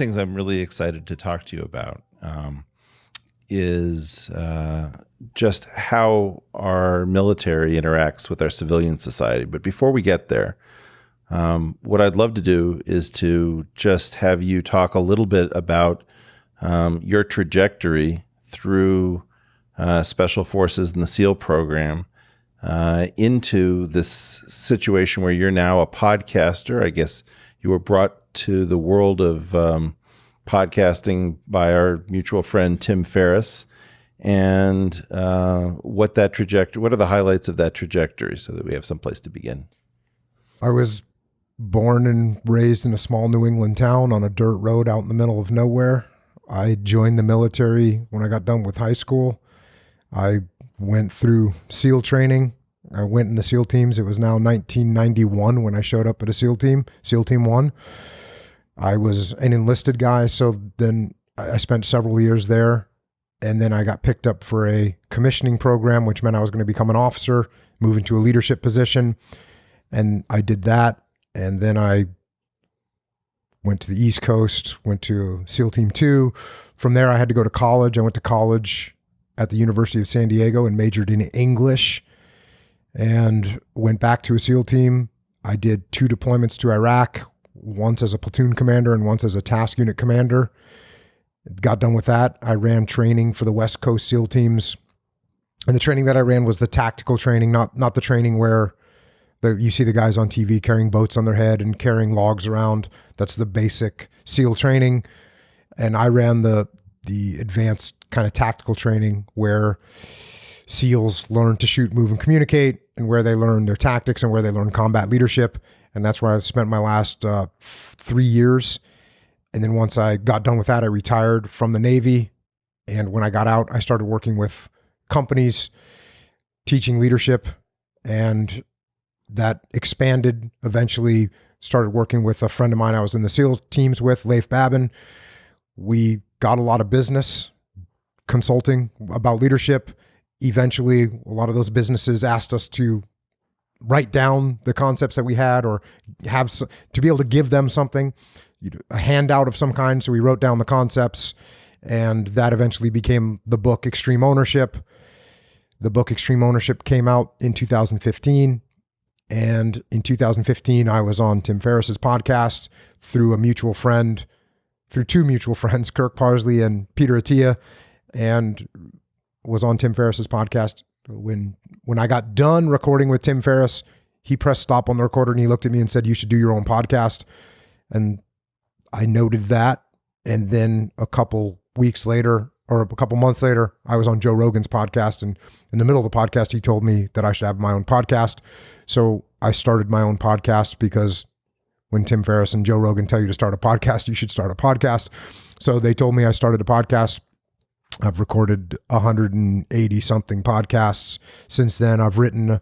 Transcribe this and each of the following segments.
things I'm really excited to talk to you about is just how our military interacts with our civilian society. But before we get there, what I'd love to do is to just have you talk a little bit about your trajectory through Special Forces and the SEAL program into this situation where you're now a podcaster. I guess you were brought to the world of podcasting by our mutual friend, Tim Ferriss, and what that trajectory, what are the highlights of that trajectory so that we have some place to begin? I was born and raised in a small New England town on a dirt road out in the middle of nowhere. I joined the military when I got done with high school. I went through SEAL training. I went in the SEAL teams. It was now 1991 when I showed up at a SEAL team, SEAL Team 1. I was an enlisted guy, so then I spent several years there, and then I got picked up for a commissioning program, which meant I was going to become an officer, move into a leadership position, and I did that, and then I went to the East Coast, went to SEAL Team 2. From there, I had to go to college. I went to college at the University of San Diego and majored in English, and went back to a SEAL team. I did 2 deployments to Iraq, once as a platoon commander and once as a task unit commander. Got done with that. I ran training for the West Coast SEAL teams. And the training that I ran was the tactical training, not the training where you see the guys on TV carrying boats on their head and carrying logs around. That's the basic SEAL training. And I ran the advanced kind of tactical training where SEALs learn to shoot, move, and communicate, and where they learn their tactics and where they learn combat leadership. And that's where I spent my last 3 years. And then once I got done with that, I retired from the Navy. And when I got out, I started working with companies, teaching leadership, and that expanded. Eventually started working with a friend of mine I was in the SEAL teams with, Leif Babin. We got a lot of business consulting about leadership. Eventually, a lot of those businesses asked us to write down the concepts that we had, or to be able to give them something, a handout of some kind. So we wrote down the concepts, and that eventually became the book Extreme Ownership. The book Extreme Ownership came out in 2015. And in 2015, I was on Tim Ferriss's podcast through a mutual friend, through 2 mutual friends, Kirk Parsley and Peter Attia, and was on Tim Ferriss's podcast. When I got done recording with Tim Ferriss, he pressed stop on the recorder and he looked at me and said, "You should do your own podcast." And I noted that. And then a couple weeks later, or a couple months later, I was on Joe Rogan's podcast. And in the middle of the podcast, he told me that I should have my own podcast. So I started my own podcast, because when Tim Ferriss and Joe Rogan tell you to start a podcast, you should start a podcast. So they told me I started a podcast. I've recorded 180 something podcasts since then. I've written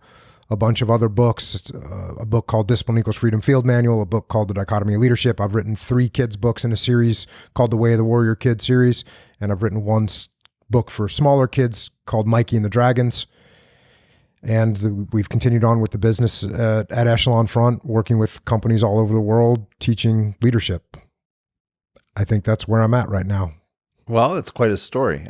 a bunch of other books, a book called Discipline Equals Freedom Field Manual, a book called The Dichotomy of Leadership. I've written 3 kids books in a series called The Way of the Warrior Kid series. And I've written one book for smaller kids called Mikey and the Dragons. And we've continued on with the business at Echelon Front, working with companies all over the world, teaching leadership. I think that's where I'm at right now. Well, it's quite a story.